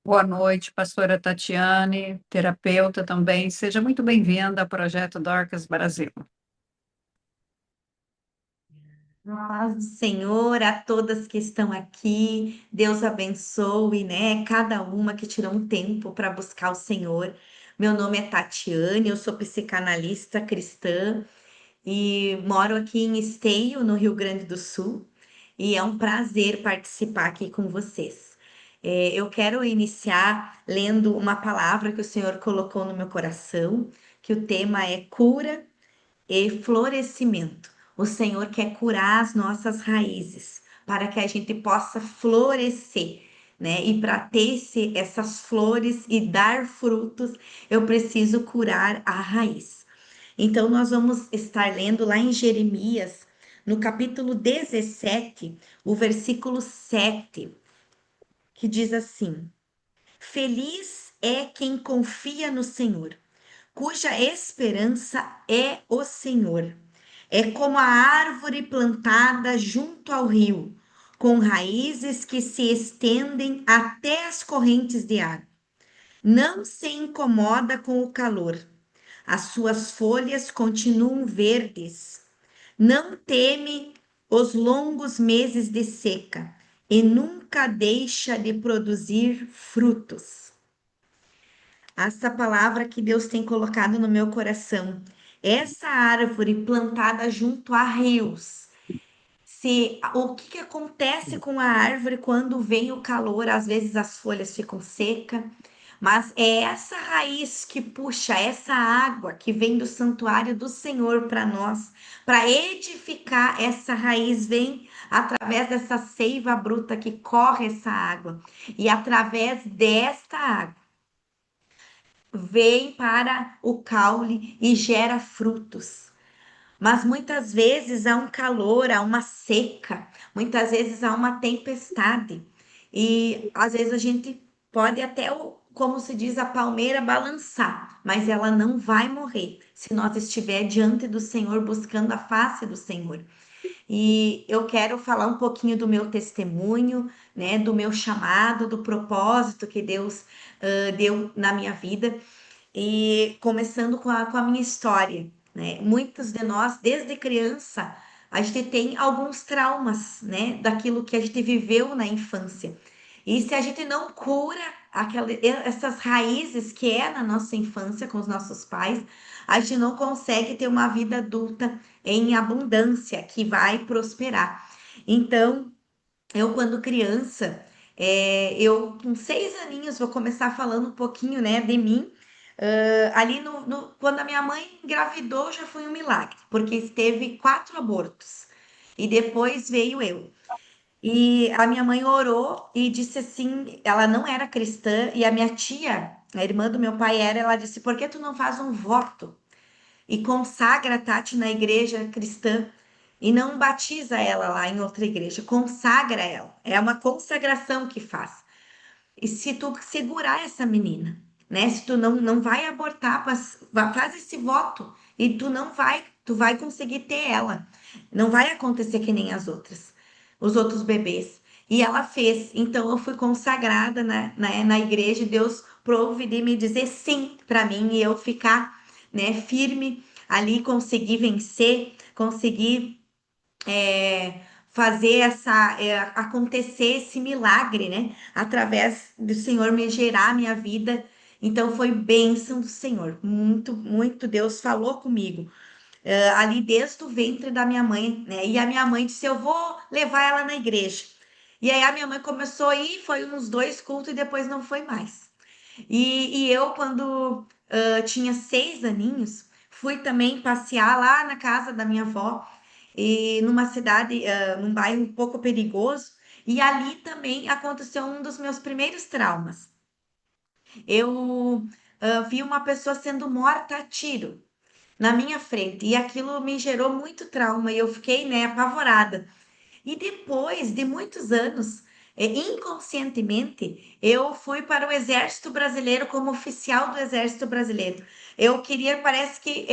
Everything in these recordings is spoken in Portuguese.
Boa noite, pastora Tatiane, terapeuta também. Seja muito bem-vinda ao Projeto Dorcas Brasil. A paz do Senhor a todas que estão aqui. Deus abençoe, né? Cada uma que tirou um tempo para buscar o Senhor. Meu nome é Tatiane, eu sou psicanalista cristã e moro aqui em Esteio, no Rio Grande do Sul. E é um prazer participar aqui com vocês. Eu quero iniciar lendo uma palavra que o Senhor colocou no meu coração, que o tema é cura e florescimento. O Senhor quer curar as nossas raízes para que a gente possa florescer, né? E para ter essas flores e dar frutos, eu preciso curar a raiz. Então, nós vamos estar lendo lá em Jeremias, no capítulo 17, o versículo 7, que diz assim: Feliz é quem confia no Senhor, cuja esperança é o Senhor. É como a árvore plantada junto ao rio, com raízes que se estendem até as correntes de água. Não se incomoda com o calor. As suas folhas continuam verdes. Não teme os longos meses de seca e nunca deixa de produzir frutos. Essa palavra que Deus tem colocado no meu coração. Essa árvore plantada junto a rios. Se o que que acontece com a árvore quando vem o calor? Às vezes as folhas ficam secas, mas é essa raiz que puxa essa água que vem do santuário do Senhor para nós, para edificar essa raiz, vem através dessa seiva bruta que corre essa água, e através desta água vem para o caule e gera frutos. Mas muitas vezes há um calor, há uma seca, muitas vezes há uma tempestade. E às vezes a gente pode até, como se diz, a palmeira balançar, mas ela não vai morrer se nós estiver diante do Senhor, buscando a face do Senhor. E eu quero falar um pouquinho do meu testemunho, né, do meu chamado, do propósito que Deus deu na minha vida. E começando com a minha história, né? Muitos de nós, desde criança, a gente tem alguns traumas, né? Daquilo que a gente viveu na infância. E se a gente não cura essas raízes que é na nossa infância com os nossos pais, a gente não consegue ter uma vida adulta em abundância que vai prosperar. Então, eu, quando criança, eu com 6 aninhos, vou começar falando um pouquinho, né, de mim. Ali quando a minha mãe engravidou, já foi um milagre, porque teve 4 abortos. E depois veio eu. E a minha mãe orou e disse assim, ela não era cristã, e a minha tia, a irmã do meu pai era, ela disse, por que tu não faz um voto e consagra a Tati na igreja cristã e não batiza ela lá em outra igreja, consagra ela. É uma consagração que faz. E se tu segurar essa menina, né? Se tu não vai abortar, faz esse voto e tu vai conseguir ter ela. Não vai acontecer que nem os outros bebês. E ela fez. Então eu fui consagrada na igreja e Deus prouve de me dizer sim para mim e eu ficar, né, firme ali, conseguir vencer, conseguir fazer acontecer esse milagre, né? Através do Senhor me gerar a minha vida. Então foi bênção do Senhor. Muito, muito Deus falou comigo. Ali desde o ventre da minha mãe, né? E a minha mãe disse: Eu vou levar ela na igreja. E aí a minha mãe começou a ir, foi uns 2 cultos e depois não foi mais. E eu, quando tinha 6 aninhos, fui também passear lá na casa da minha avó, e numa cidade, num bairro um pouco perigoso, e ali também aconteceu um dos meus primeiros traumas. Eu vi uma pessoa sendo morta a tiro na minha frente, e aquilo me gerou muito trauma, e eu fiquei, né, apavorada. E depois de muitos anos, inconscientemente, eu fui para o Exército Brasileiro como oficial do Exército Brasileiro. Eu queria, parece que,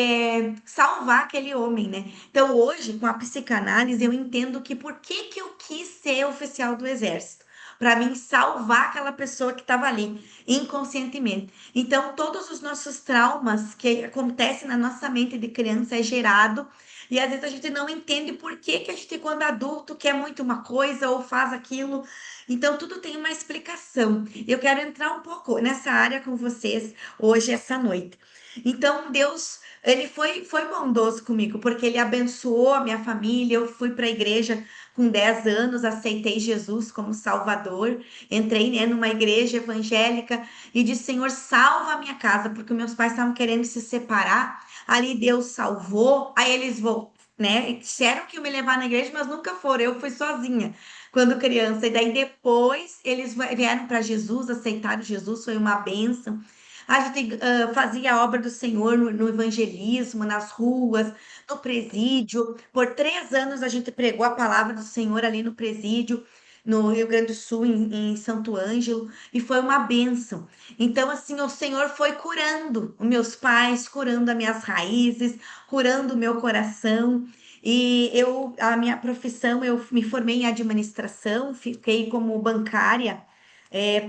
salvar aquele homem, né? Então, hoje, com a psicanálise, eu entendo que por que que eu quis ser oficial do Exército. para mim salvar aquela pessoa que estava ali, inconscientemente. Então, todos os nossos traumas que acontecem na nossa mente de criança é gerado, e às vezes a gente não entende por que que a gente, quando adulto, quer muito uma coisa ou faz aquilo. Então, tudo tem uma explicação. Eu quero entrar um pouco nessa área com vocês hoje, essa noite. Então, Deus, ele foi bondoso comigo, porque ele abençoou a minha família. Eu fui para a igreja com 10 anos, aceitei Jesus como Salvador. Entrei, né, numa igreja evangélica e disse: Senhor, salva a minha casa, porque meus pais estavam querendo se separar. Ali Deus salvou. Aí eles vão, né, disseram que iam me levar na igreja, mas nunca foram. Eu fui sozinha quando criança. E daí depois eles vieram para Jesus, aceitaram Jesus, foi uma bênção. A gente fazia a obra do Senhor no evangelismo, nas ruas, no presídio. Por 3 anos a gente pregou a palavra do Senhor ali no presídio, no Rio Grande do Sul, em Santo Ângelo, e foi uma bênção. Então, assim, o Senhor foi curando os meus pais, curando as minhas raízes, curando o meu coração. E a minha profissão, eu me formei em administração, fiquei como bancária,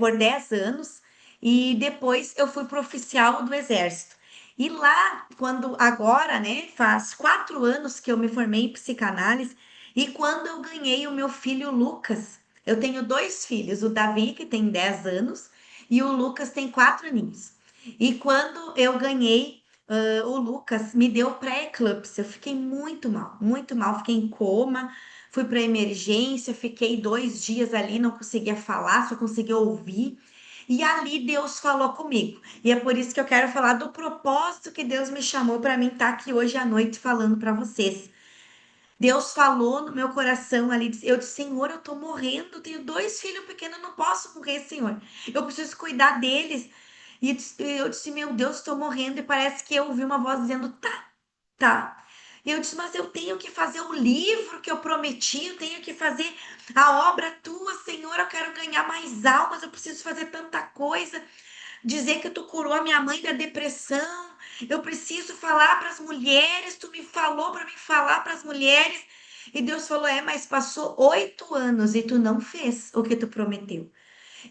por 10 anos, e depois eu fui para oficial do Exército. E lá, quando agora, né, faz 4 anos que eu me formei em psicanálise, e quando eu ganhei o meu filho Lucas, eu tenho 2 filhos, o Davi, que tem 10 anos, e o Lucas tem 4 aninhos. E quando eu ganhei, o Lucas me deu pré-eclâmpsia. Eu fiquei muito mal, fiquei em coma, fui para emergência, fiquei 2 dias ali, não conseguia falar, só conseguia ouvir. E ali Deus falou comigo. E é por isso que eu quero falar do propósito que Deus me chamou para mim estar aqui hoje à noite falando para vocês. Deus falou no meu coração ali, eu disse: Senhor, eu tô morrendo, tenho 2 filhos pequenos, não posso morrer, Senhor. Eu preciso cuidar deles. E eu disse: meu Deus, estou morrendo. E parece que eu ouvi uma voz dizendo: tá, tá. E eu disse: mas eu tenho que fazer o livro que eu prometi, eu tenho que fazer a obra tua, Senhor. Eu quero ganhar mais almas, eu preciso fazer tanta coisa. Dizer que tu curou a minha mãe da depressão. Eu preciso falar para as mulheres. Tu me falou para mim falar para as mulheres. E Deus falou: mas passou 8 anos e tu não fez o que tu prometeu.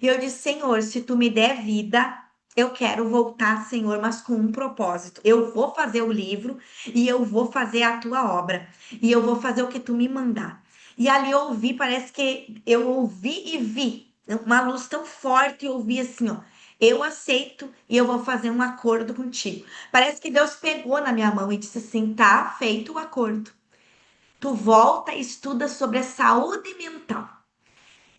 E eu disse: Senhor, se tu me der vida, eu quero voltar, Senhor, mas com um propósito. Eu vou fazer o livro e eu vou fazer a tua obra. E eu vou fazer o que tu me mandar. E ali eu ouvi, parece que eu ouvi e vi uma luz tão forte e ouvi assim, ó: eu aceito e eu vou fazer um acordo contigo. Parece que Deus pegou na minha mão e disse assim: tá feito o acordo. Tu volta e estuda sobre a saúde mental.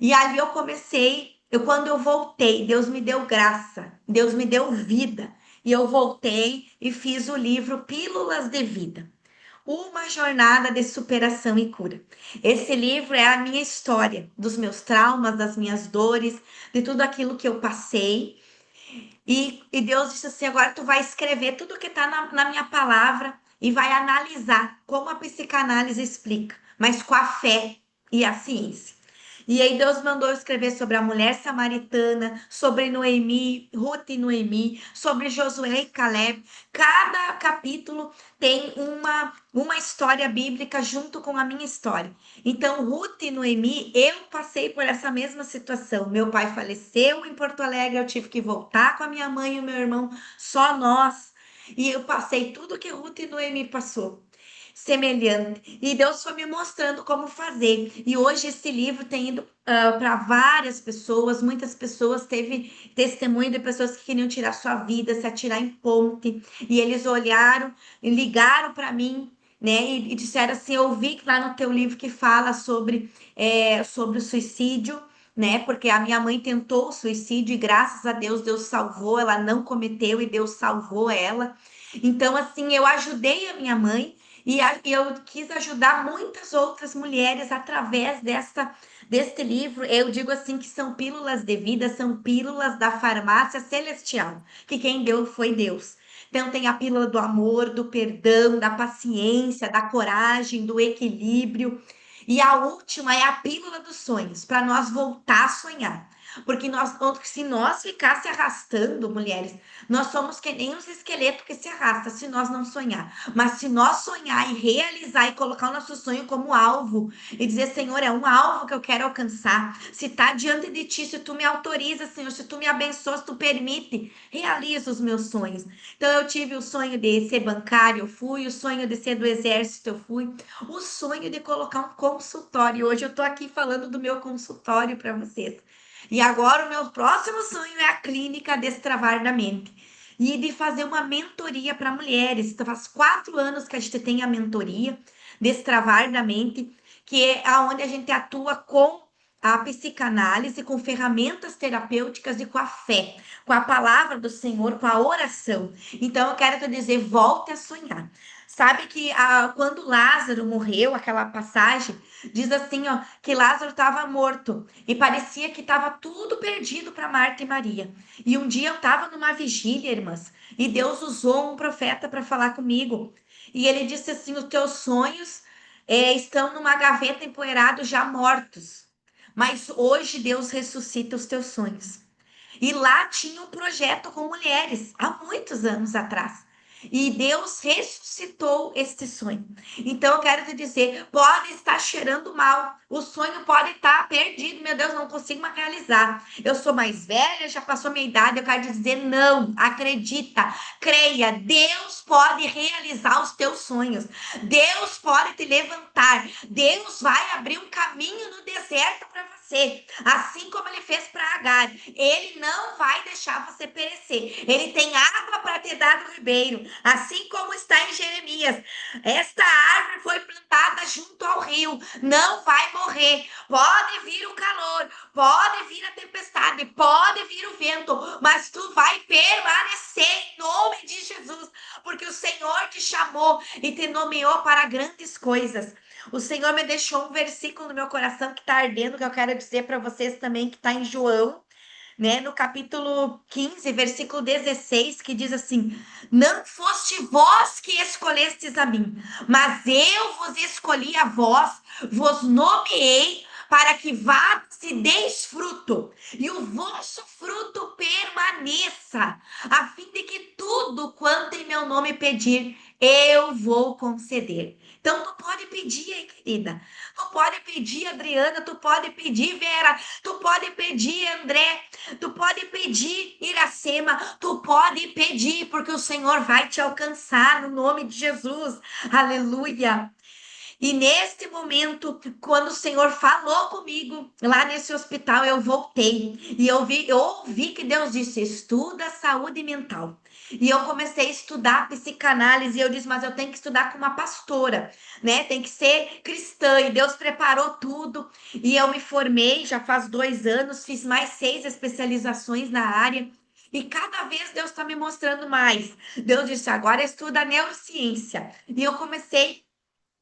E ali eu comecei, quando eu voltei, Deus me deu graça, Deus me deu vida. E eu voltei e fiz o livro Pílulas de Vida, uma jornada de superação e cura. Esse livro é a minha história, dos meus traumas, das minhas dores, de tudo aquilo que eu passei. E Deus disse assim: agora tu vai escrever tudo que está na minha palavra e vai analisar como a psicanálise explica, mas com a fé e a ciência. E aí Deus mandou eu escrever sobre a mulher samaritana, sobre Noemi, Ruth e Noemi, sobre Josué e Caleb. Cada capítulo tem uma história bíblica junto com a minha história. Então, Ruth e Noemi, eu passei por essa mesma situação. Meu pai faleceu em Porto Alegre, eu tive que voltar com a minha mãe e o meu irmão, só nós. E eu passei tudo que Ruth e Noemi passou, semelhante. E Deus foi me mostrando como fazer. E hoje esse livro tem ido para várias pessoas. Muitas pessoas teve testemunho de pessoas que queriam tirar sua vida, se atirar em ponte. E eles olharam e ligaram para mim, né? E disseram assim: eu vi lá no teu livro que fala sobre o suicídio. Né? Porque a minha mãe tentou o suicídio e graças a Deus, Deus salvou, ela não cometeu e Deus salvou ela. Então, assim, eu ajudei a minha mãe e eu quis ajudar muitas outras mulheres através deste livro. Eu digo assim que são pílulas de vida, são pílulas da farmácia celestial, que quem deu foi Deus. Então tem a pílula do amor, do perdão, da paciência, da coragem, do equilíbrio. E a última é a pílula dos sonhos, para nós voltar a sonhar. Porque se nós ficar se arrastando, mulheres, nós somos que nem os esqueletos que se arrastam se nós não sonhar. Mas se nós sonhar e realizar e colocar o nosso sonho como alvo e dizer, Senhor, é um alvo que eu quero alcançar. Se está diante de ti, se tu me autoriza, Senhor, se tu me abençoa, se tu permite, realiza os meus sonhos. Então eu tive o sonho de ser bancário, eu fui, o sonho de ser do exército, eu fui, o sonho de colocar um consultório. Hoje eu estou aqui falando do meu consultório para vocês. E agora o meu próximo sonho é a clínica Destravar da Mente. E de fazer uma mentoria para mulheres. Então, faz 4 anos que a gente tem a mentoria Destravar da Mente, que é aonde a gente atua com a psicanálise, com ferramentas terapêuticas e com a fé, com a palavra do Senhor, com a oração. Então, eu quero te dizer, volte a sonhar. Sabe que quando Lázaro morreu, aquela passagem, diz assim, ó, que Lázaro estava morto e parecia que estava tudo perdido para Marta e Maria. E um dia eu estava numa vigília, irmãs, e Deus usou um profeta para falar comigo. E ele disse assim: os teus sonhos estão numa gaveta empoeirados já mortos. Mas hoje Deus ressuscita os teus sonhos. E lá tinha um projeto com mulheres, há muitos anos atrás. E Deus ressuscitou este sonho. Então eu quero te dizer, pode estar cheirando mal, o sonho pode estar perdido, meu Deus, não consigo mais realizar. Eu sou mais velha, já passou minha idade, eu quero te dizer, não, acredita, creia, Deus pode realizar os teus sonhos. Deus pode te levantar. Deus vai abrir um caminho no deserto para você, assim como ele fez para Agar. Ele não vai deixar você perecer. Ele tem água para te dar do ribeiro, assim como está em Jeremias. Esta árvore foi plantada junto ao rio, não vai morrer. Pode vir o calor, pode vir a tempestade, pode vir o vento, mas tu vai permanecer em nome de Jesus, porque o Senhor te chamou e te nomeou para grandes coisas. O Senhor me deixou um versículo no meu coração que está ardendo, que eu quero dizer para vocês também, que está em João, né, no capítulo 15, versículo 16, que diz assim: não foste vós que escolhestes a mim, mas eu vos escolhi a vós, vos nomeei para que vá se deis fruto, e o vosso fruto permaneça, a fim de que tudo quanto em meu nome pedir, eu vou conceder. Então, tu pode pedir aí, querida. Tu pode pedir, Adriana, tu pode pedir, Vera, tu pode pedir, André, tu pode pedir, Iracema, tu pode pedir, porque o Senhor vai te alcançar no nome de Jesus. Aleluia. E neste momento, quando o Senhor falou comigo lá nesse hospital, eu voltei e eu ouvi que Deus disse: estuda saúde mental. E eu comecei a estudar psicanálise e eu disse: mas eu tenho que estudar com uma pastora, né? Tem que ser cristã. E Deus preparou tudo. E eu me formei já faz 2 anos, fiz mais 6 especializações na área. E cada vez Deus está me mostrando mais. Deus disse: agora estuda neurociência. E eu comecei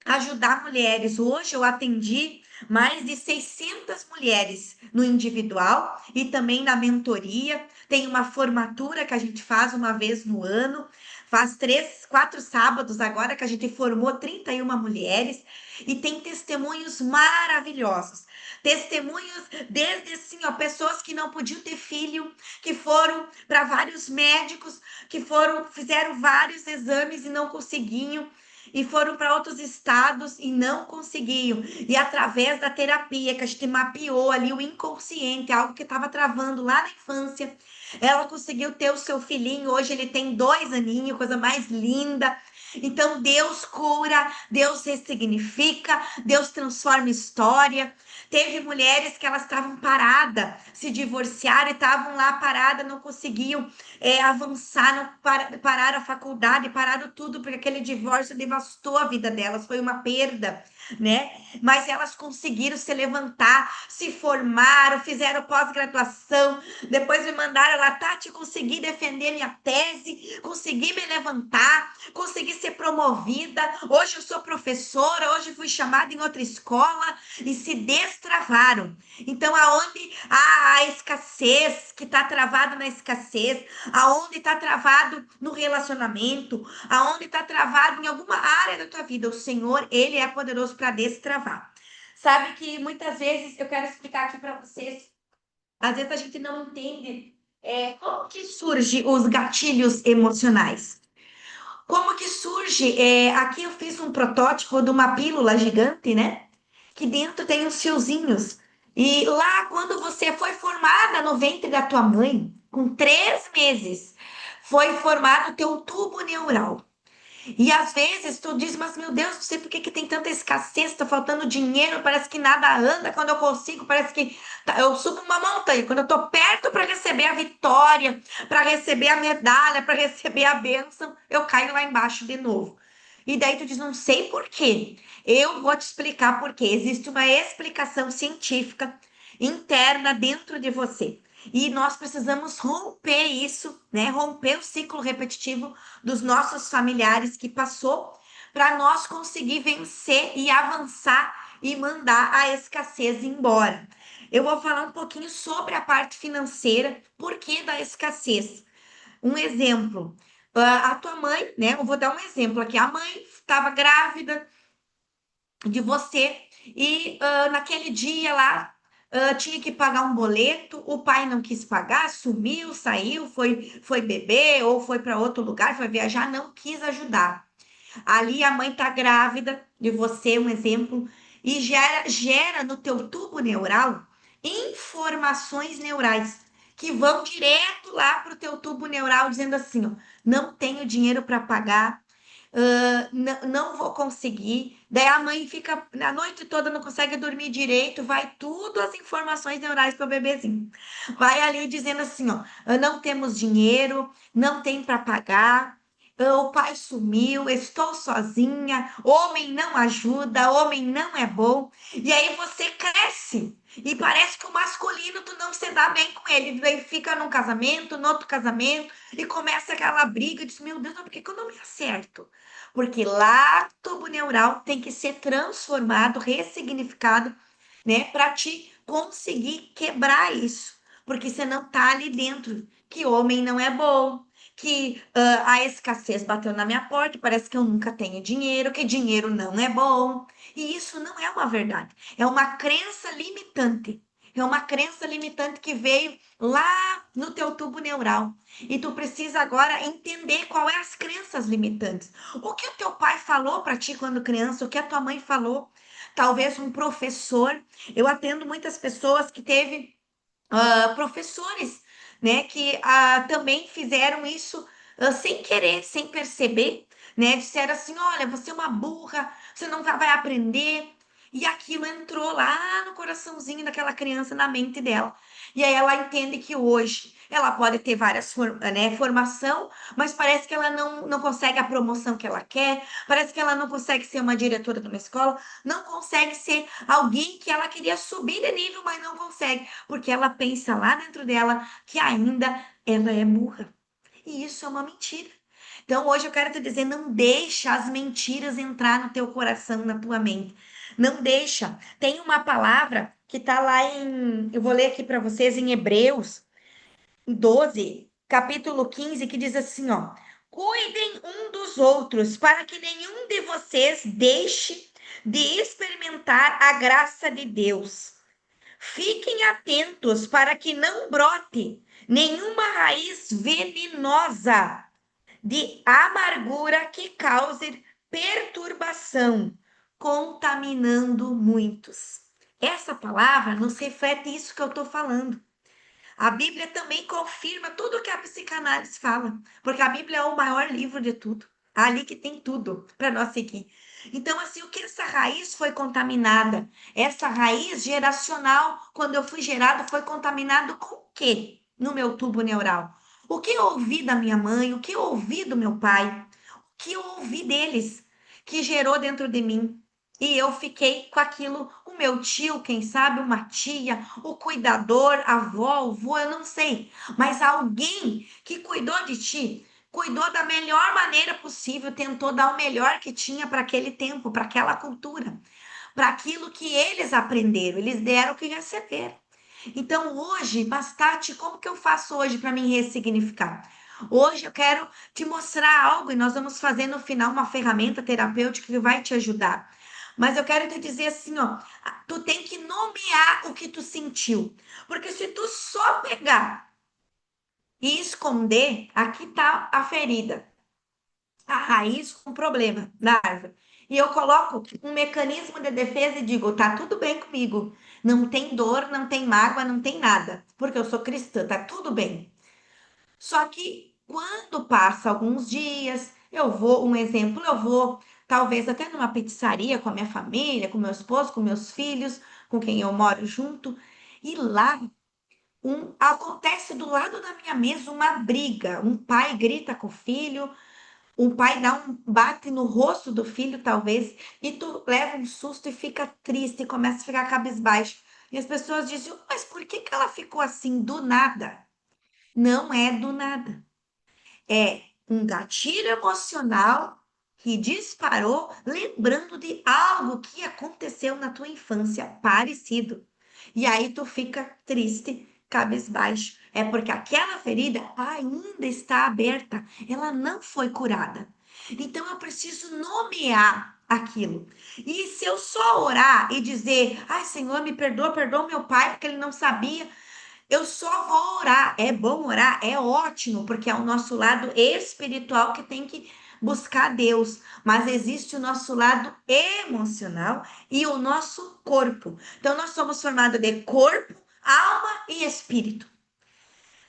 ajudar mulheres. Hoje eu atendi mais de 600 mulheres no individual e também na mentoria. Tem uma formatura que a gente faz uma vez no ano. Faz 4 sábados agora que a gente formou 31 mulheres e tem testemunhos maravilhosos. Testemunhos desde assim, ó, pessoas que não podiam ter filho, que foram para vários médicos, fizeram vários exames e não conseguiam, e foram para outros estados e não conseguiam. E através da terapia, que a gente mapeou ali o inconsciente, algo que estava travando lá na infância, ela conseguiu ter o seu filhinho. Hoje ele tem 2 aninhos, coisa mais linda. Então Deus cura, Deus ressignifica, Deus transforma história. Teve mulheres que elas estavam paradas, se divorciaram e estavam lá paradas, não conseguiam avançar, não pararam a faculdade, pararam tudo, porque aquele divórcio devastou a vida delas, foi uma perda, né? Mas elas conseguiram se levantar, se formaram, fizeram pós-graduação, depois me mandaram lá: Tati, consegui defender minha tese, consegui me levantar, consegui ser promovida, hoje eu sou professora, hoje fui chamada em outra escola, e se destravaram. Então, aonde há a escassez, que está travado na escassez, aonde está travado no relacionamento, aonde está travado em alguma área da tua vida, o Senhor, ele é poderoso para destravar. Sabe que muitas vezes eu quero explicar aqui para vocês Às vezes a gente não entende como que surge os gatilhos emocionais. Como que surge? Aqui eu fiz um protótipo de uma pílula gigante, né? Que dentro tem os fiozinhos. E lá, quando você foi formada no ventre da tua mãe, com 3 meses, foi formado o teu tubo neural. E às vezes tu diz, mas meu Deus, não sei por que que tem tanta escassez, tá faltando dinheiro, parece que nada anda, quando eu consigo, parece que eu subo uma montanha, quando eu tô perto para receber a vitória, para receber a medalha, para receber a bênção, eu caio lá embaixo de novo. E daí tu diz, não sei por quê. Eu vou te explicar por quê. Existe uma explicação científica interna dentro de você. E nós precisamos romper isso, né? Romper o ciclo repetitivo dos nossos familiares que passou para nós conseguir vencer e avançar e mandar a escassez embora. Eu vou falar um pouquinho sobre a parte financeira, por que da escassez. Um exemplo, a tua mãe, né? Eu vou dar um exemplo aqui. A mãe estava grávida de você e naquele dia lá tinha que pagar um boleto, o pai não quis pagar, sumiu, saiu, foi beber ou foi para outro lugar, foi viajar, não quis ajudar. Ali a mãe tá grávida de você, um exemplo, e gera no teu tubo neural informações neurais que vão direto lá para o teu tubo neural dizendo assim, ó, não tenho dinheiro para pagar, não vou conseguir. Daí a mãe fica a noite toda, não consegue dormir direito, vai tudo as informações neurais para o bebezinho. Vai ali dizendo assim, ó, não temos dinheiro, não tem para pagar, o pai sumiu, estou sozinha, homem não ajuda, homem não é bom. E aí você cresce e parece que o masculino tu não se dá bem com ele. Daí fica num casamento, no outro casamento, e começa aquela briga, diz, meu Deus, por que que eu não me acerto? Porque lá tubo neural tem que ser transformado, ressignificado, né, para te conseguir quebrar isso. Porque você não tá ali dentro, que homem não é bom, que a escassez bateu na minha porta, parece que eu nunca tenho dinheiro, que dinheiro não é bom. E isso não é uma verdade, é uma crença limitante. É uma crença limitante que veio lá no teu tubo neural. E tu precisa agora entender qual é as crenças limitantes. O que o teu pai falou para ti quando criança, o que a tua mãe falou, talvez um professor. Eu atendo muitas pessoas que teve professores, né, que também fizeram isso sem querer, sem perceber, né, disseram assim, olha, você é uma burra, você não vai aprender, e aquilo entrou lá no coraçãozinho daquela criança, na mente dela. E aí ela entende que hoje ela pode ter várias né, formação, mas parece que ela não consegue a promoção que ela quer, parece que ela não consegue ser uma diretora de uma escola, não consegue ser alguém que ela queria subir de nível, mas não consegue porque ela pensa lá dentro dela que ainda ela é burra. E isso é uma mentira. Então hoje eu quero te dizer, não deixa as mentiras entrar no teu coração, na tua mente. Não deixa. Tem uma palavra que está lá eu vou ler aqui para vocês em Hebreus 12, capítulo 15, que diz assim, ó: cuidem um dos outros, para que nenhum de vocês deixe de experimentar a graça de Deus. Fiquem atentos para que não brote nenhuma raiz venenosa de amargura que cause perturbação, contaminando muitos. Essa palavra nos reflete isso que eu estou falando. A Bíblia também confirma tudo o que a psicanálise fala, porque a Bíblia é o maior livro de tudo. É ali que tem tudo para nós seguir. Então, assim, o que essa raiz foi contaminada? Essa raiz geracional, quando eu fui gerado, foi contaminado com o quê? No meu tubo neural. O que eu ouvi da minha mãe, o que eu ouvi do meu pai, o que eu ouvi deles, que gerou dentro de mim. E eu fiquei com aquilo, o meu tio, quem sabe, uma tia, o cuidador, a avó, o vô, eu não sei, mas alguém que cuidou de ti, cuidou da melhor maneira possível, tentou dar o melhor que tinha para aquele tempo, para aquela cultura, para aquilo que eles aprenderam, eles deram o que receberam. Então hoje, Bastati, como que eu faço hoje para me ressignificar? Hoje eu quero te mostrar algo e nós vamos fazer no final uma ferramenta terapêutica que vai te ajudar. Mas eu quero te dizer assim, ó, tu tem que nomear o que tu sentiu. Porque se tu só pegar e esconder, aqui tá a ferida, a raiz com problema na árvore. E eu coloco um mecanismo de defesa e digo, tá tudo bem comigo. Não tem dor, não tem mágoa, não tem nada. Porque eu sou cristã, tá tudo bem. Só que quando passa alguns dias, um exemplo, eu vou talvez até numa pizzaria com a minha família, com meu esposo, com meus filhos, com quem eu moro junto, e lá acontece do lado da minha mesa uma briga. Um pai grita com o filho, um pai dá um bate no rosto do filho, talvez, e tu leva um susto e fica triste e começa a ficar cabisbaixo. E as pessoas dizem, mas por que que ela ficou assim do nada? Não é do nada. É um gatilho emocional que disparou lembrando de algo que aconteceu na tua infância, parecido. E aí tu fica triste, cabisbaixo. É porque aquela ferida ainda está aberta, ela não foi curada. Então eu preciso nomear aquilo. E se eu só orar e dizer, ai Senhor, me perdoa, perdoa meu pai, porque ele não sabia, eu só vou orar. É bom orar, é ótimo, porque é o nosso lado espiritual que tem que buscar Deus. Mas existe o nosso lado emocional e o nosso corpo. Então, nós somos formados de corpo, alma e espírito.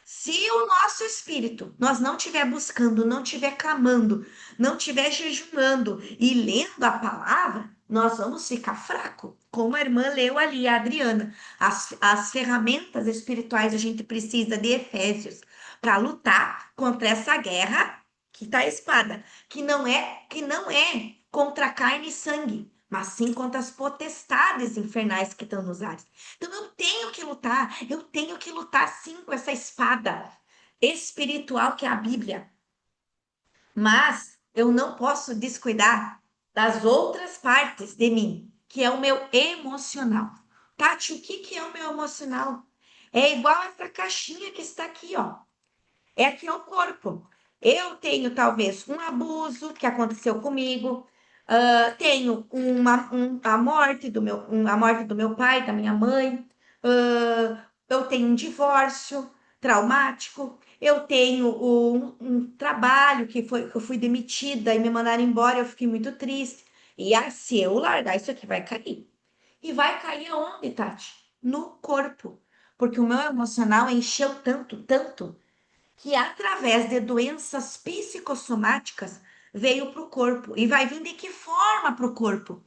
Se o nosso espírito, nós não estiver buscando, não estiver clamando, não estiver jejuando e lendo a palavra, nós vamos ficar fraco. Como a irmã leu ali, a Adriana. As ferramentas espirituais a gente precisa de Efésios para lutar contra essa guerra que está a espada, que não é contra carne e sangue, mas sim contra as potestades infernais que estão nos ares. Então eu tenho que lutar sim com essa espada espiritual que é a Bíblia. Mas eu não posso descuidar das outras partes de mim, que é o meu emocional. Tati, o que que é o meu emocional? É igual essa caixinha que está aqui, ó. É aqui o corpo. Eu tenho talvez um abuso que aconteceu comigo, tenho a morte do meu pai, da minha mãe, eu tenho um divórcio traumático, eu tenho um trabalho que eu fui demitida e me mandaram embora, eu fiquei muito triste. E se eu largar isso aqui vai cair. E vai cair aonde, Tati? No corpo. Porque o meu emocional encheu tanto, tanto que através de doenças psicossomáticas veio para o corpo. E vai vir de que forma para o corpo?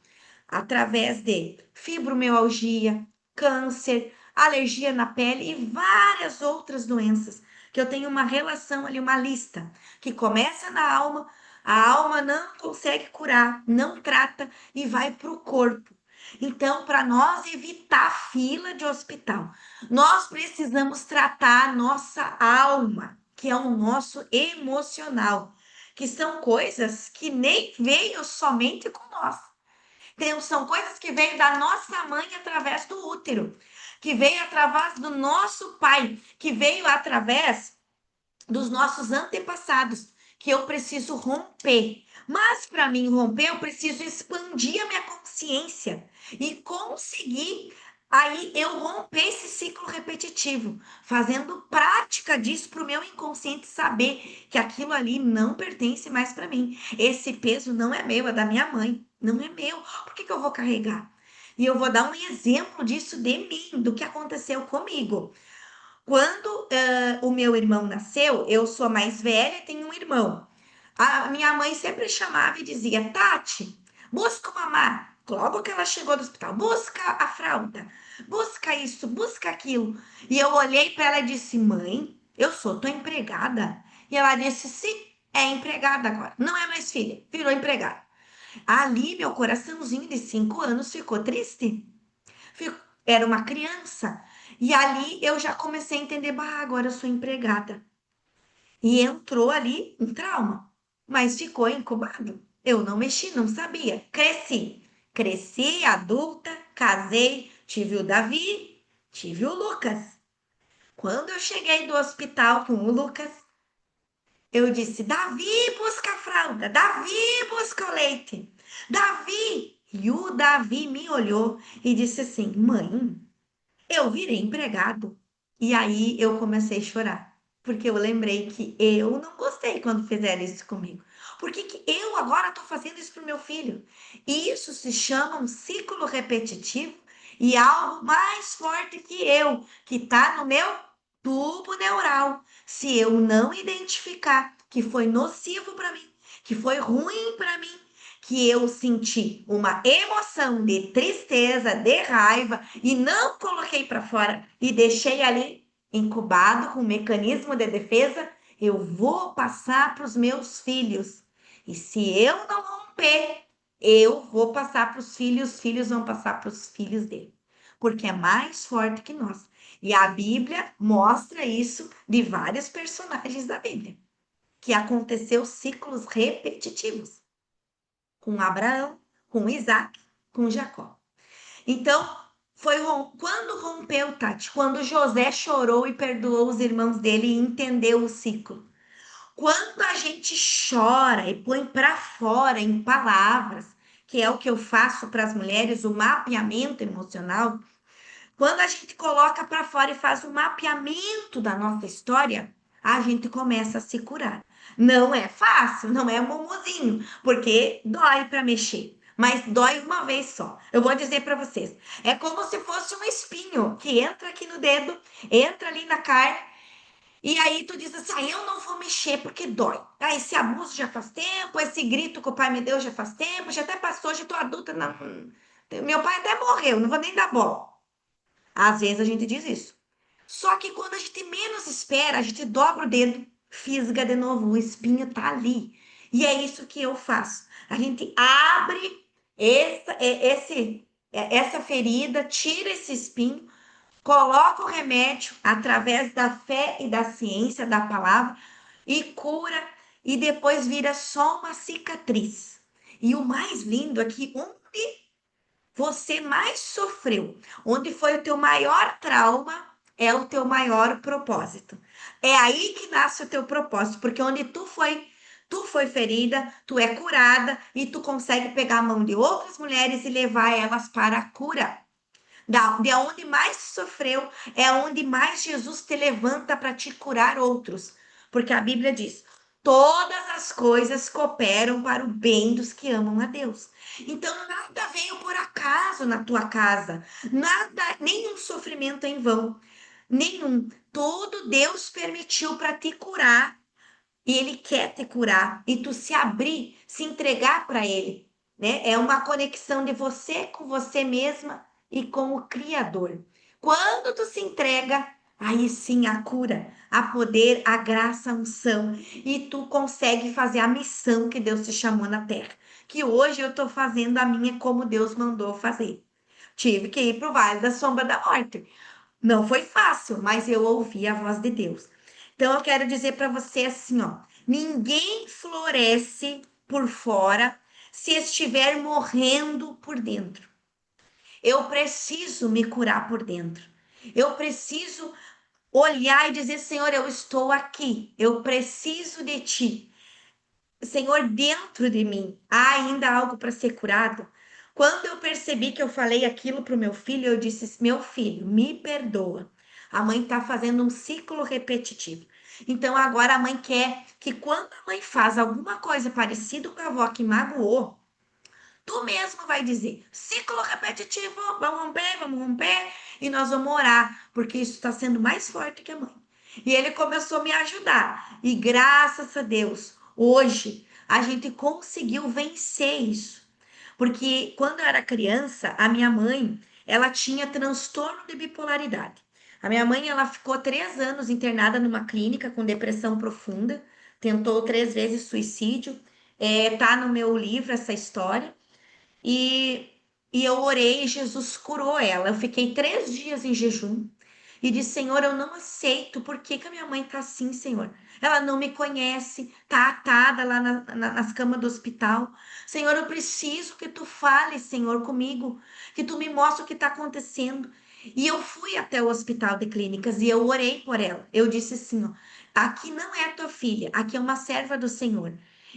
Através de fibromialgia, câncer, alergia na pele e várias outras doenças. Que eu tenho uma relação ali, uma lista, que começa na alma, a alma não consegue curar, não trata e vai para o corpo. Então, para nós evitar fila de hospital, nós precisamos tratar a nossa alma, que é o nosso emocional, que são coisas que nem veio somente com nós. São coisas que veio da nossa mãe através do útero, que veio através do nosso pai, que veio através dos nossos antepassados, que eu preciso romper. Mas para mim romper, eu preciso expandir a minha consciência e conseguir aí eu romper esse ciclo repetitivo, fazendo prática disso para o meu inconsciente saber que aquilo ali não pertence mais para mim. Esse peso não é meu, é da minha mãe, não é meu. Por que que eu vou carregar? E eu vou dar um exemplo disso de mim, do que aconteceu comigo. Quando o meu irmão nasceu, eu sou mais velha e tenho um irmão. A minha mãe sempre chamava e dizia: Tati, busca o mamá. Logo que ela chegou do hospital, busca a fralda, busca isso, busca aquilo. E eu olhei para ela e disse: Mãe, eu sou tua empregada. E ela disse: Sim, é empregada agora. Não é mais filha, virou empregada. Ali, meu coraçãozinho de 5 anos ficou triste. Era uma criança. E ali eu já comecei a entender, bah, agora eu sou empregada. E entrou ali um trauma, mas ficou incubado. Eu não mexi, não sabia. Cresci. Cresci, adulta, casei, tive o Davi, tive o Lucas. Quando eu cheguei do hospital com o Lucas, eu disse: Davi, busca a fralda. Davi, busca o leite. Davi. E o Davi me olhou e disse assim: Mãe, eu virei empregado. E aí eu comecei a chorar, porque eu lembrei que eu não gostei quando fizeram isso comigo. Por que que eu agora estou fazendo isso para o meu filho? E isso se chama um ciclo repetitivo e algo mais forte que eu, que está no meu tubo neural. Se eu não identificar que foi nocivo para mim, que foi ruim para mim, que eu senti uma emoção de tristeza, de raiva e não coloquei para fora e deixei ali incubado com um mecanismo de defesa, eu vou passar para os meus filhos. E se eu não romper, eu vou passar para os filhos vão passar para os filhos dele, porque é mais forte que nós. E a Bíblia mostra isso de vários personagens da Bíblia, que aconteceu ciclos repetitivos com Abraão, com Isaac, com Jacó. Então, quando rompeu, Tati, quando José chorou e perdoou os irmãos dele e entendeu o ciclo. Quando a gente chora e põe para fora em palavras, que é o que eu faço para as mulheres, o mapeamento emocional, quando a gente coloca para fora e faz um mapeamento da nossa história, a gente começa a se curar. Não é fácil, não é mumuzinho, porque dói para mexer, mas dói uma vez só. Eu vou dizer para vocês, é como se fosse um espinho que entra aqui no dedo, entra ali na carne, e aí tu diz assim, ah, eu não vou mexer porque dói. Ah, esse abuso já faz tempo, esse grito que o pai me deu já faz tempo, já até passou, já tô adulta, não. Meu pai até morreu, não vou nem dar bola. Às vezes a gente diz isso. Só que quando a gente menos espera, a gente dobra o dedo, fisga de novo, o espinho tá ali. E é isso que eu faço. A gente abre essa ferida, tira esse espinho, coloca o remédio através da fé e da ciência da palavra e cura, e depois vira só uma cicatriz. E o mais lindo é que onde você mais sofreu, onde foi o teu maior trauma, é o teu maior propósito. É aí que nasce o teu propósito, porque onde tu foi ferida, tu é curada e tu consegue pegar a mão de outras mulheres e levar elas para a cura. De onde mais sofreu, é onde mais Jesus te levanta para te curar outros. Porque a Bíblia diz: todas as coisas cooperam para o bem dos que amam a Deus. Então, nada veio por acaso na tua casa, nada, nenhum sofrimento é em vão, nenhum. Todo Deus permitiu para te curar e ele quer te curar e tu se abrir, se entregar para ele, né? É uma conexão de você com você mesma e com o Criador. Quando tu se entrega, aí sim a cura, a poder, a graça, a unção e tu consegue fazer a missão que Deus te chamou na terra. Que hoje eu estou fazendo a minha como Deus mandou fazer. Tive que ir para o vale da sombra da morte. Não foi fácil, mas eu ouvi a voz de Deus. Então eu quero dizer para você assim, ó, ninguém floresce por fora se estiver morrendo por dentro. Eu preciso me curar por dentro. Eu preciso olhar e dizer, Senhor, eu estou aqui. Eu preciso de ti. Senhor, dentro de mim há ainda algo para ser curado. Quando eu percebi que eu falei aquilo para o meu filho, eu disse: Meu filho, me perdoa. A mãe está fazendo um ciclo repetitivo. Então agora a mãe quer que quando a mãe faz alguma coisa parecida com a avó que magoou, tu mesmo vai dizer: ciclo repetitivo, vamos romper, e nós vamos orar, porque isso está sendo mais forte que a mãe. E ele começou a me ajudar. E graças a Deus, hoje a gente conseguiu vencer isso. Porque quando eu era criança, a minha mãe, ela tinha transtorno de bipolaridade. A minha mãe, ela ficou 3 anos internada numa clínica com depressão profunda, tentou 3 vezes suicídio. Tá no meu livro essa história. E, e eu orei e Jesus curou ela. Eu fiquei 3 dias em jejum e disse: Senhor, eu não aceito. Por que que a minha mãe tá assim, Senhor? Ela não me conhece, tá atada lá nas camas do hospital. Senhor, eu preciso que tu fale, Senhor, comigo, que tu me mostre o que está acontecendo. E eu fui até o hospital de clínicas e eu orei por ela. Eu disse assim: ó, aqui não é tua filha, aqui é uma serva do Senhor.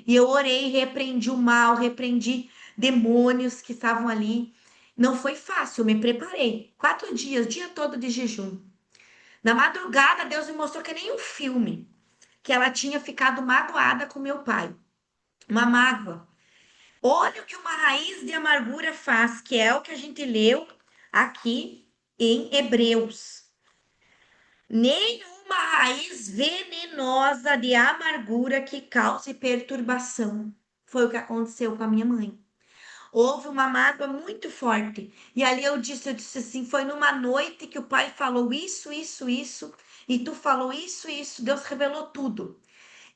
E eu orei, repreendi o mal, repreendi demônios que estavam ali. Não foi fácil, eu me preparei. 4 dias, dia todo de jejum. Na madrugada, Deus me mostrou que nem um filme, que ela tinha ficado magoada com meu pai. Uma mágoa. Olha o que uma raiz de amargura faz, que é o que a gente leu aqui em Hebreus. Nenhuma raiz venenosa de amargura que cause perturbação. Foi o que aconteceu com a minha mãe. Houve uma mágoa muito forte. E ali eu disse assim, foi numa noite que o pai falou isso, e tu falou isso. Deus revelou tudo.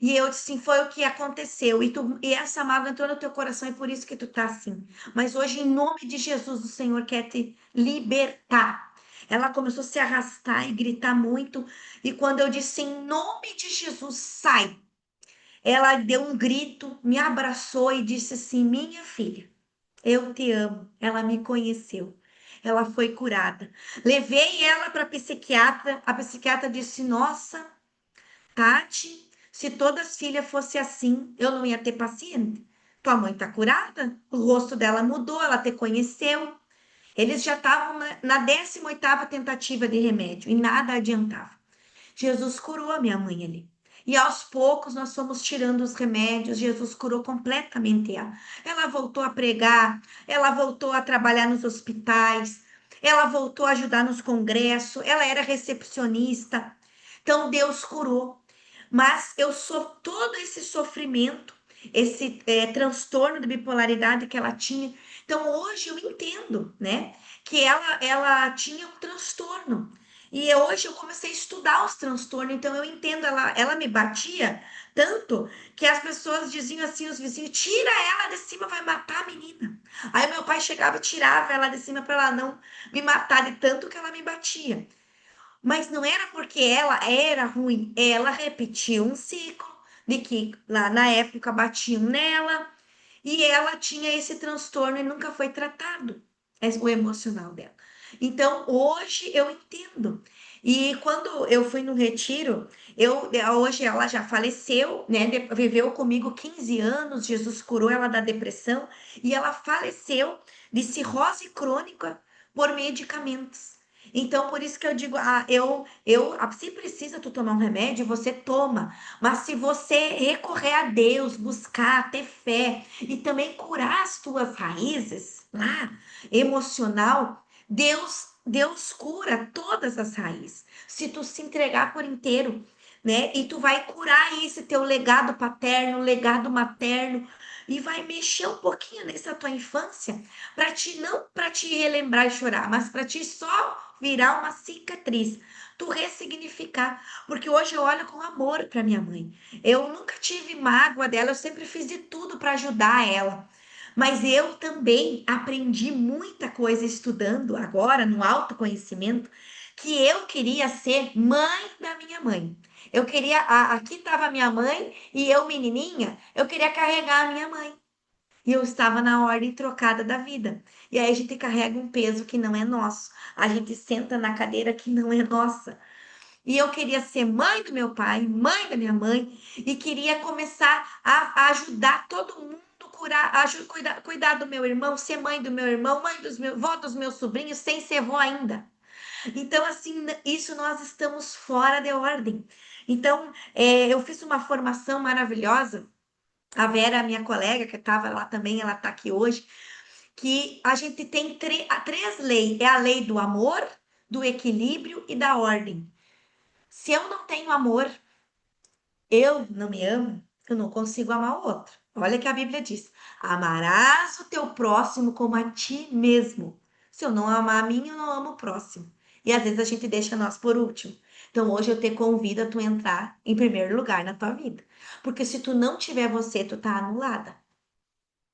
E eu disse assim, foi o que aconteceu. E essa mágoa entrou no teu coração, e por isso que tu tá assim. Mas hoje, em nome de Jesus, o Senhor quer te libertar. Ela começou a se arrastar e gritar muito. E quando eu disse, em nome de Jesus, sai. Ela deu um grito, me abraçou e disse assim, minha filha, eu te amo. Ela me conheceu. Ela foi curada. Levei ela para a psiquiatra. A psiquiatra disse, nossa, Tati, se todas as filhas fossem assim, eu não ia ter paciente. Tua mãe tá curada? O rosto dela mudou, ela te conheceu. Eles já estavam na 18ª tentativa de remédio e nada adiantava. Jesus curou a minha mãe ali. E aos poucos nós fomos tirando os remédios, Jesus curou completamente ela. Ela voltou a pregar, ela voltou a trabalhar nos hospitais, ela voltou a ajudar nos congressos, ela era recepcionista. Então Deus curou. Mas eu sou todo esse sofrimento, esse transtorno de bipolaridade que ela tinha. Então hoje eu entendo, né, que ela tinha um transtorno. E hoje eu comecei a estudar os transtornos, então eu entendo, ela me batia tanto que as pessoas diziam assim, os vizinhos, tira ela de cima, vai matar a menina. Aí meu pai chegava e tirava ela de cima para ela não me matar de tanto que ela me batia. Mas não era porque ela era ruim, ela repetiu um ciclo de que lá na época batiam nela e ela tinha esse transtorno e nunca foi tratado, o emocional dela. Então, hoje eu entendo. E quando eu fui no retiro, hoje ela já faleceu, né? Viveu comigo 15 anos, Jesus curou ela da depressão e ela faleceu de cirrose crônica por medicamentos. Então, por isso que eu digo, se precisa tu tomar um remédio, você toma. Mas se você recorrer a Deus, buscar, ter fé e também curar as tuas raízes lá, emocional, Deus cura todas as raízes. Se tu se entregar por inteiro, né? E tu vai curar esse teu legado paterno, legado materno, e vai mexer um pouquinho nessa tua infância, para ti não para te relembrar e chorar, mas para ti só virar uma cicatriz, tu ressignificar, porque hoje eu olho com amor para minha mãe. Eu nunca tive mágoa dela, eu sempre fiz de tudo para ajudar ela. Mas eu também aprendi muita coisa estudando agora no autoconhecimento, que eu queria ser mãe da minha mãe. Eu queria, aqui estava minha mãe e eu menininha, eu queria carregar a minha mãe. E eu estava na ordem trocada da vida. E aí a gente carrega um peso que não é nosso. A gente senta na cadeira que não é nossa. E eu queria ser mãe do meu pai, mãe da minha mãe, e queria começar a ajudar todo mundo, curar, cuidar do meu irmão, ser mãe do meu irmão, mãe dos meus, vó dos meus sobrinhos, sem ser vó ainda. Então, assim, isso nós estamos fora de ordem. Então, eu fiz uma formação maravilhosa. A Vera, minha colega, que estava lá também, ela está aqui hoje, que a gente tem três leis. É a lei do amor, do equilíbrio e da ordem. Se eu não tenho amor, eu não me amo, eu não consigo amar o outro. Olha que a Bíblia diz: amarás o teu próximo como a ti mesmo. Se eu não amar a mim, eu não amo o próximo. E às vezes a gente deixa nós por último. Então hoje eu te convido a tu entrar em primeiro lugar na tua vida. Porque se tu não tiver você, tu tá anulada.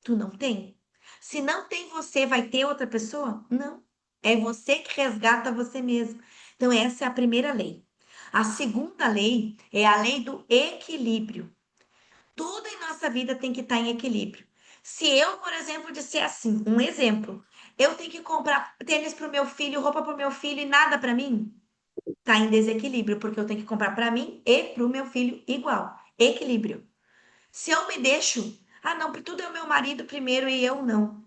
Tu não tem. Se não tem você, vai ter outra pessoa? Não. É você que resgata você mesmo. Então, essa é a primeira lei. A segunda lei é a lei do equilíbrio. Tudo em nossa vida tem que estar em equilíbrio. Se eu, por exemplo, disser assim, um exemplo, eu tenho que comprar tênis para o meu filho, roupa para o meu filho e nada para mim, tá em desequilíbrio, porque eu tenho que comprar para mim e para o meu filho igual. Equilíbrio. Se eu me deixo, não, tudo é o meu marido primeiro e eu não.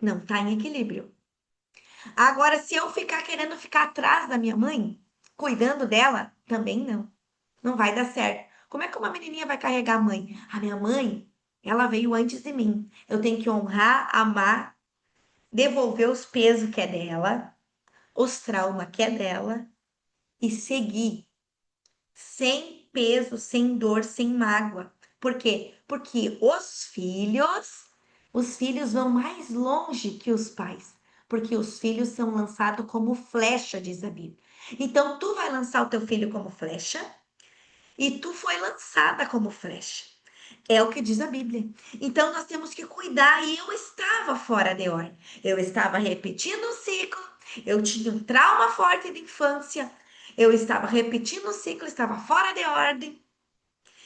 Não tá em equilíbrio. Agora, se eu ficar querendo ficar atrás da minha mãe, cuidando dela, também não. Não vai dar certo. Como é que uma menininha vai carregar a mãe? A minha mãe, ela veio antes de mim. Eu tenho que honrar, amar, devolver os pesos que é dela, os traumas que é dela e seguir sem peso, sem dor, sem mágoa. Por quê? Porque os filhos vão mais longe que os pais, porque os filhos são lançados como flecha, diz a Bíblia. Então tu vai lançar o teu filho como flecha e tu foi lançada como flecha. É o que diz a Bíblia. Então nós temos que cuidar. E eu estava fora de ordem. Eu estava repetindo o ciclo. Eu tinha um trauma forte de infância. Eu estava repetindo o ciclo, estava fora de ordem.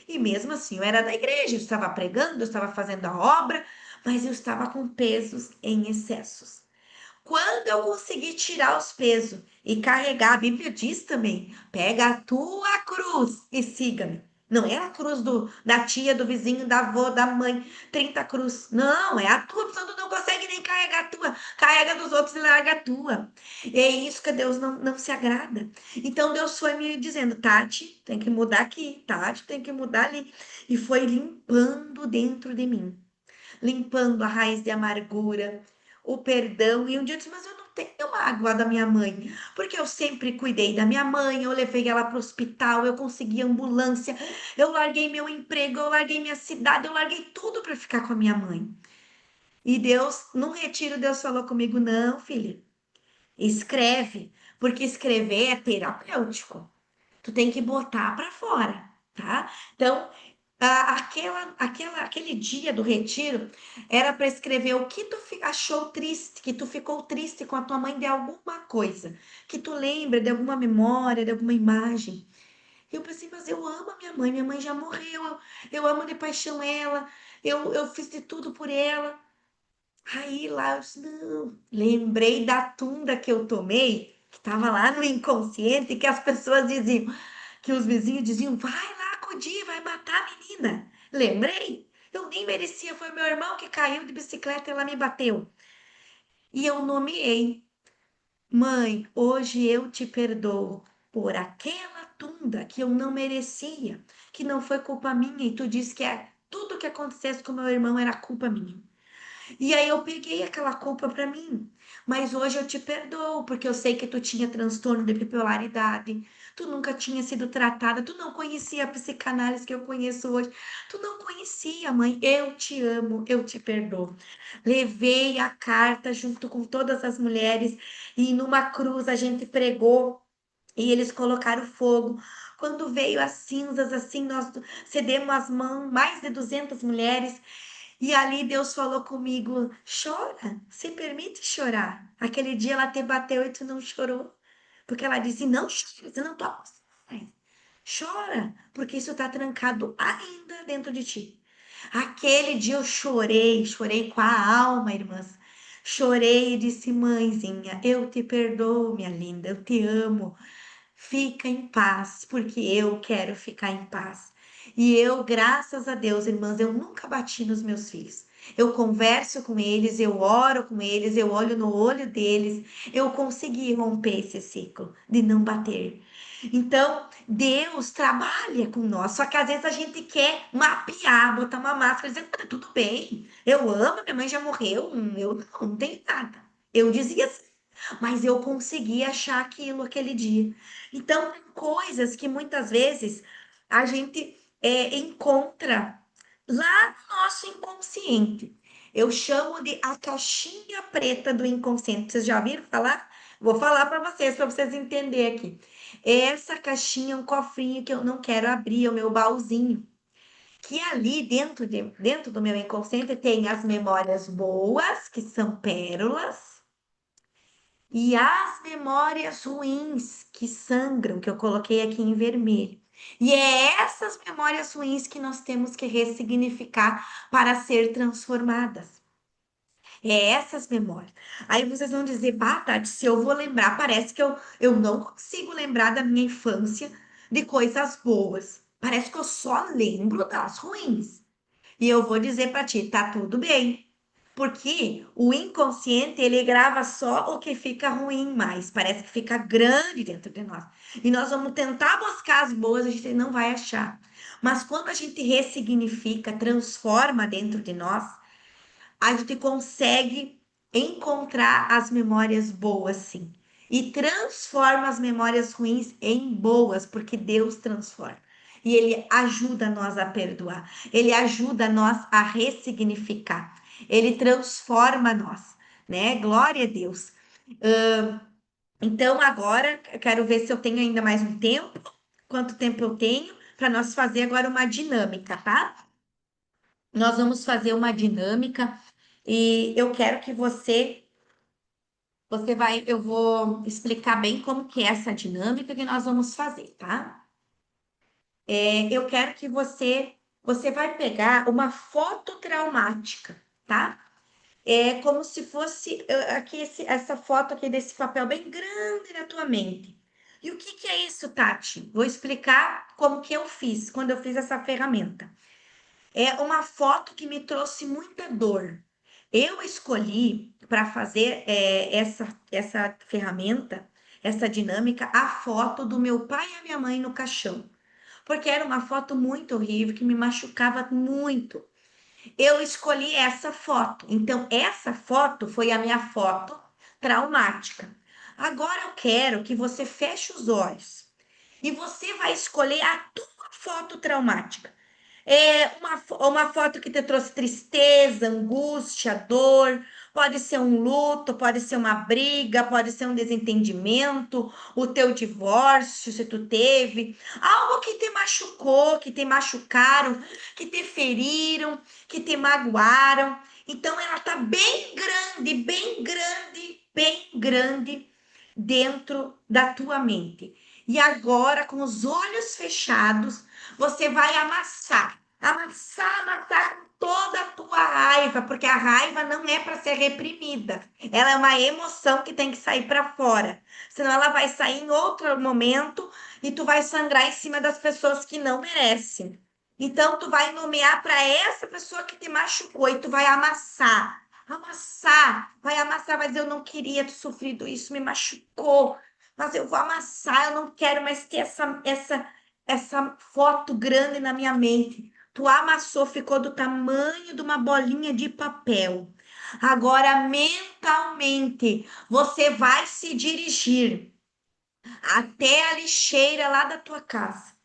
E mesmo assim, eu era da igreja, eu estava pregando, eu estava fazendo a obra, mas eu estava com pesos em excessos. Quando eu conseguir tirar os pesos e carregar, a Bíblia diz também: pega a tua cruz e siga-me. Não é a cruz da tia, do vizinho, da avó, da mãe, 30 cruz. Não, é a tua, porque tu não consegue nem carregar a tua. Carrega dos outros e larga a tua. E é isso que Deus não se agrada. Então Deus foi me dizendo: Tati, tem que mudar aqui. Tati, tem que mudar ali. E foi limpando dentro de mim, limpando a raiz de amargura, o perdão. E um dia eu disse, mas eu não tenho mágoa da minha mãe, porque eu sempre cuidei da minha mãe, eu levei ela para o hospital, eu consegui ambulância, eu larguei meu emprego, eu larguei minha cidade, eu larguei tudo para ficar com a minha mãe. E Deus, num retiro, Deus falou comigo, não, filha, escreve, porque escrever é terapêutico. Tu tem que botar para fora, tá? Então, aquele dia do retiro era para escrever o que tu achou triste, que tu ficou triste com a tua mãe de alguma coisa, que tu lembra de alguma memória, de alguma imagem. Eu pensei, mas eu amo a minha mãe já morreu, eu amo de paixão ela, eu fiz de tudo por ela. Aí lá eu disse, não, lembrei da tunda que eu tomei, que estava lá no inconsciente, que as pessoas diziam, que os vizinhos diziam, vai lá acudir, vai matar a menina. Lembrei? Eu nem merecia, foi meu irmão que caiu de bicicleta e ela me bateu. E eu nomeei, mãe, hoje eu te perdoo por aquela tunda que eu não merecia, que não foi culpa minha, e tu disse que tudo que acontecesse com meu irmão era culpa minha. E aí eu peguei aquela culpa para mim. Mas hoje eu te perdoo, porque eu sei que tu tinha transtorno de bipolaridade, tu nunca tinha sido tratada, tu não conhecia a psicanálise que eu conheço hoje, tu não conhecia, mãe. Eu te amo, eu te perdoo. Levei a carta junto com todas as mulheres e numa cruz a gente pregou. E eles colocaram fogo. Quando veio as cinzas, assim, nós cedemos as mãos, mais de 200 mulheres, e ali Deus falou comigo: chora, se permite chorar. Aquele dia ela te bateu e tu não chorou. Porque ela disse: não chora, você não toma. Chora, porque isso está trancado ainda dentro de ti. Aquele dia eu chorei, chorei com a alma, irmãs. Chorei e disse: mãezinha, eu te perdoo, minha linda, eu te amo. Fica em paz, porque eu quero ficar em paz. E eu, graças a Deus, irmãs, eu nunca bati nos meus filhos. Eu converso com eles, eu oro com eles, eu olho no olho deles. Eu consegui romper esse ciclo de não bater. Então, Deus trabalha com nós. Só que às vezes a gente quer mapear, botar uma máscara e dizer, tá tudo bem. Eu amo, minha mãe já morreu, eu não tenho nada. Eu dizia assim, mas eu consegui achar aquilo aquele dia. Então, tem coisas que muitas vezes a gente encontra lá no nosso inconsciente. Eu chamo de a caixinha preta do inconsciente. Vocês já ouviram falar? Vou falar para vocês entenderem aqui. Essa caixinha é um cofrinho que eu não quero abrir, é o meu baúzinho. Que ali dentro do meu inconsciente tem as memórias boas, que são pérolas, e as memórias ruins que sangram, que eu coloquei aqui em vermelho. E é essas memórias ruins que nós temos que ressignificar para ser transformadas. É essas memórias. Aí vocês vão dizer, bah, Tati, se eu vou lembrar, parece que eu não consigo lembrar da minha infância de coisas boas. Parece que eu só lembro das ruins. E eu vou dizer para ti, tá tudo bem. Porque o inconsciente, ele grava só o que fica ruim mais, parece que fica grande dentro de nós. E nós vamos tentar buscar as boas, a gente não vai achar. Mas quando a gente ressignifica, transforma dentro de nós, a gente consegue encontrar as memórias boas, sim. E transforma as memórias ruins em boas, porque Deus transforma. E Ele ajuda nós a perdoar. Ele ajuda nós a ressignificar. Ele transforma nós, né? Glória a Deus. Então, agora, eu quero ver se eu tenho ainda mais um tempo. Quanto tempo eu tenho? Para nós fazer agora uma dinâmica, tá? Nós vamos fazer uma dinâmica e eu quero que eu vou explicar bem como que é essa dinâmica que nós vamos fazer, tá? Eu quero que você vai pegar uma foto traumática, tá? É como se fosse aqui essa foto aqui desse papel bem grande na tua mente. E o que que é isso, Tati? Vou explicar como que eu fiz quando eu fiz essa ferramenta. É uma foto que me trouxe muita dor. Eu escolhi para fazer essa ferramenta, essa dinâmica, a foto do meu pai e a minha mãe no caixão, porque era uma foto muito horrível que me machucava muito. Eu escolhi essa foto, então essa foto foi a minha foto traumática. Agora eu quero que você feche os olhos e você vai escolher a tua foto traumática. É uma foto que te trouxe tristeza, angústia, dor. Pode ser um luto, pode ser uma briga, pode ser um desentendimento, o teu divórcio, se tu teve. Algo que te machucou, que te machucaram, que te feriram, que te magoaram. Então, ela tá bem grande, bem grande, bem grande dentro da tua mente. E agora, com os olhos fechados, você vai amassar, amassar, amassar com toda a tua raiva, porque a raiva não é para ser reprimida. Ela é uma emoção que tem que sair para fora. Senão ela vai sair em outro momento e tu vai sangrar em cima das pessoas que não merecem. Então tu vai nomear para essa pessoa que te machucou e tu vai amassar. Amassar, vai amassar, mas eu não queria ter sofrido isso, me machucou. Mas eu vou amassar, eu não quero mais ter essa foto grande na minha mente. Tu amassou, ficou do tamanho de uma bolinha de papel. Agora, mentalmente, você vai se dirigir até a lixeira lá da tua casa.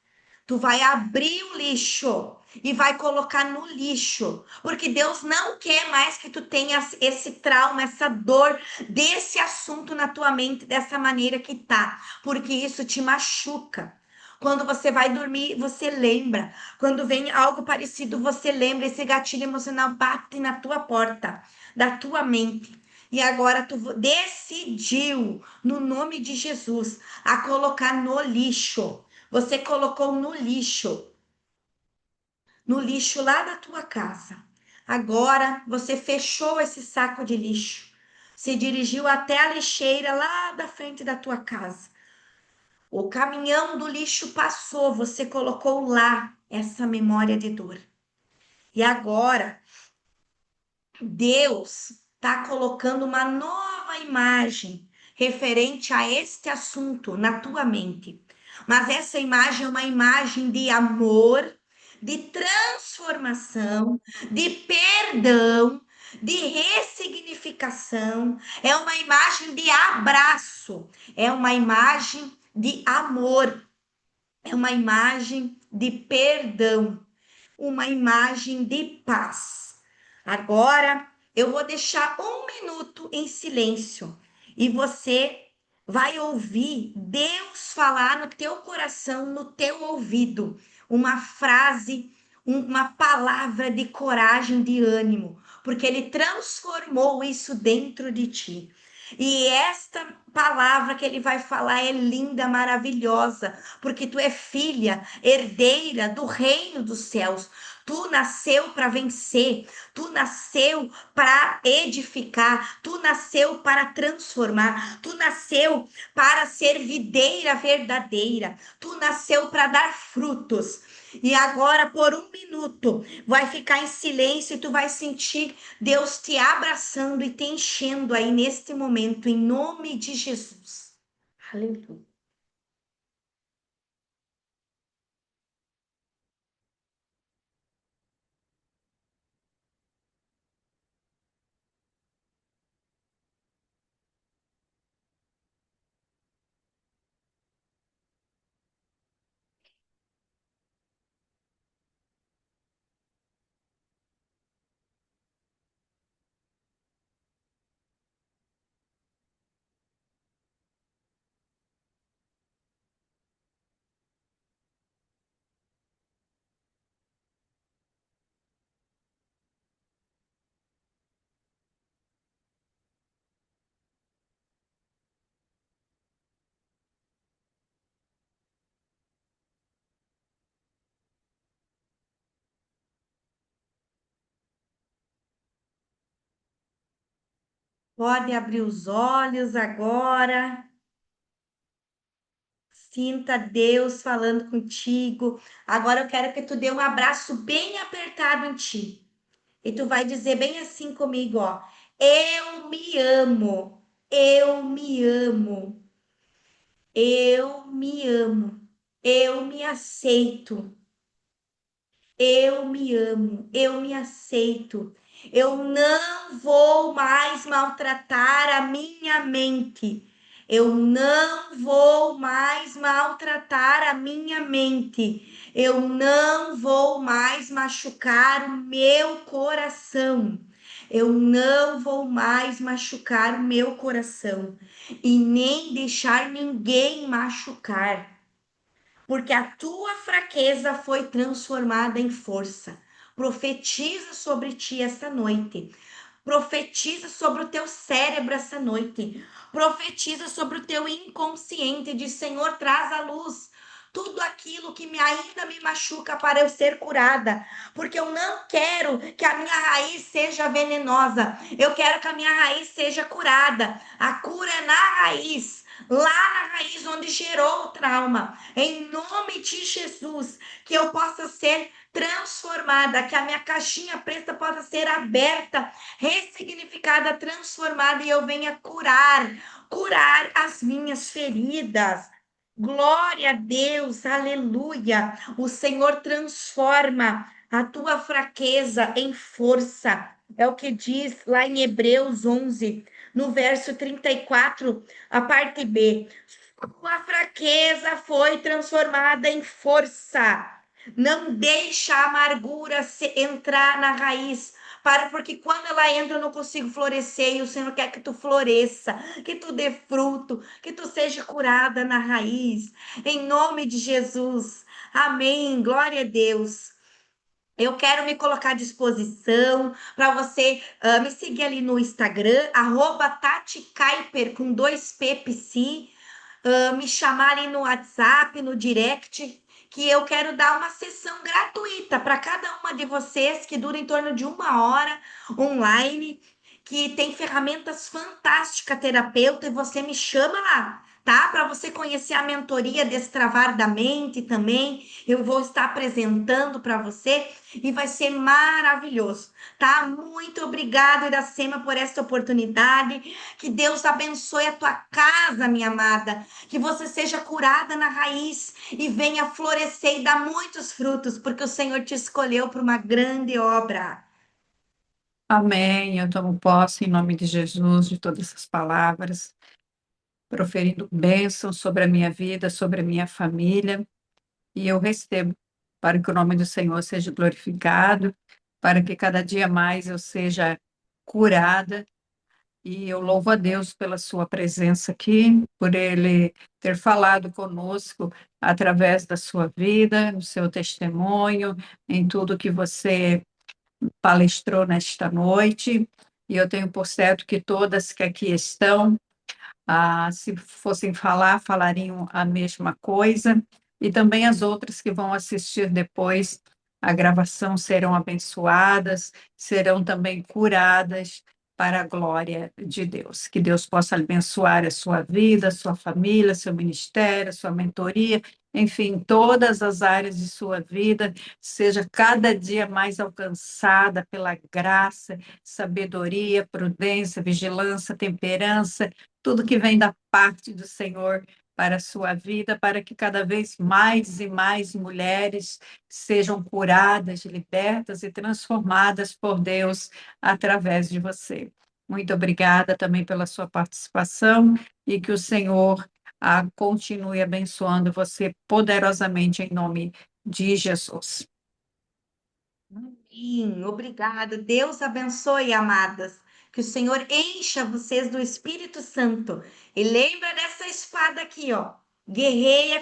Tu vai abrir o lixo e vai colocar no lixo, porque Deus não quer mais que tu tenhas esse trauma, essa dor desse assunto na tua mente dessa maneira que tá, porque isso te machuca. Quando você vai dormir, você lembra. Quando vem algo parecido, você lembra. Esse gatilho emocional bate na tua porta, da tua mente. E agora tu decidiu, no nome de Jesus, a colocar no lixo. Você colocou no lixo lá da tua casa. Agora você fechou esse saco de lixo, se dirigiu até a lixeira lá da frente da tua casa. O caminhão do lixo passou, você colocou lá essa memória de dor. E agora Deus está colocando uma nova imagem referente a este assunto na tua mente. Mas essa imagem é uma imagem de amor, de transformação, de perdão, de ressignificação. É uma imagem de abraço, é uma imagem de amor, é uma imagem de perdão, uma imagem de paz. Agora eu vou deixar um minuto em silêncio e você vai ouvir Deus falar no teu coração, no teu ouvido, uma frase, uma palavra de coragem, de ânimo, porque Ele transformou isso dentro de ti. E esta palavra que ele vai falar é linda, maravilhosa, porque tu é filha, herdeira do reino dos céus. Tu nasceu para vencer, tu nasceu para edificar, tu nasceu para transformar, tu nasceu para ser videira verdadeira, tu nasceu para dar frutos. E agora, por um minuto, vai ficar em silêncio e tu vai sentir Deus te abraçando e te enchendo aí neste momento, em nome de Jesus. Aleluia. Pode abrir os olhos agora. Sinta Deus falando contigo. Agora eu quero que tu dê um abraço bem apertado em ti. E tu vai dizer bem assim comigo, ó. Eu me amo. Eu me amo. Eu me amo. Eu me aceito. Eu me amo, eu me aceito. Eu não vou mais maltratar a minha mente. Eu não vou mais maltratar a minha mente. Eu não vou mais machucar o meu coração. Eu não vou mais machucar o meu coração e nem deixar ninguém machucar porque a tua fraqueza foi transformada em força. Profetiza sobre ti esta noite. Profetiza sobre o teu cérebro essa noite. Profetiza sobre o teu inconsciente. Diz, Senhor, traz à luz tudo aquilo que ainda me machuca para eu ser curada. Porque eu não quero que a minha raiz seja venenosa. Eu quero que a minha raiz seja curada. A cura é na raiz. Lá na raiz onde gerou o trauma, em nome de Jesus, que eu possa ser transformada, que a minha caixinha preta possa ser aberta, ressignificada, transformada e eu venha curar as minhas feridas. Glória a Deus, aleluia. O Senhor transforma a tua fraqueza em força. É o que diz lá em Hebreus 11, no verso 34, a parte B. Sua fraqueza foi transformada em força. Não deixa a amargura entrar na raiz. Para, porque quando ela entra, eu não consigo florescer. E o Senhor quer que tu floresça, que tu dê fruto, que tu seja curada na raiz. Em nome de Jesus. Amém. Glória a Deus. Eu quero me colocar à disposição para você me seguir ali no Instagram, Tati Kuiper, com 2P, Psi, me chamarem no WhatsApp, no direct, que eu quero dar uma sessão gratuita para cada uma de vocês, que dura em torno de 1 hora online, que tem ferramentas fantásticas, terapeuta, e você me chama lá. Tá? Para você conhecer a mentoria Destravar da Mente também, eu vou estar apresentando para você e vai ser maravilhoso, tá? Muito obrigada, Iracema, por esta oportunidade. Que Deus abençoe a tua casa, minha amada. Que você seja curada na raiz e venha florescer e dar muitos frutos, porque o Senhor te escolheu para uma grande obra. Amém. Eu tomo posse em nome de Jesus de todas essas palavras, proferindo bênçãos sobre a minha vida, sobre a minha família, e eu recebo para que o nome do Senhor seja glorificado, para que cada dia mais eu seja curada. E eu louvo a Deus pela sua presença aqui, por ele ter falado conosco através da sua vida, no seu testemunho, em tudo que você palestrou nesta noite. E eu tenho por certo que todas que aqui estão Se fossem falar, falariam a mesma coisa, e também as outras que vão assistir depois a gravação serão abençoadas, serão também curadas para a glória de Deus. Que Deus possa abençoar a sua vida, a sua família, seu ministério, a sua mentoria, enfim, todas as áreas de sua vida, seja cada dia mais alcançada pela graça, sabedoria, prudência, vigilância, temperança, tudo que vem da parte do Senhor para a sua vida, para que cada vez mais e mais mulheres sejam curadas, libertas e transformadas por Deus através de você. Muito obrigada também pela sua participação e que o Senhor continue abençoando você poderosamente em nome de Jesus. Amém. Obrigada. Deus abençoe, amadas. Que o Senhor encha vocês do Espírito Santo. E lembra dessa espada aqui, ó. Guerreia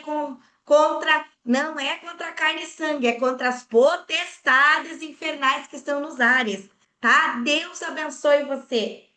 contra, não é contra a carne e sangue, é contra as potestades infernais que estão nos ares, tá? Deus abençoe você.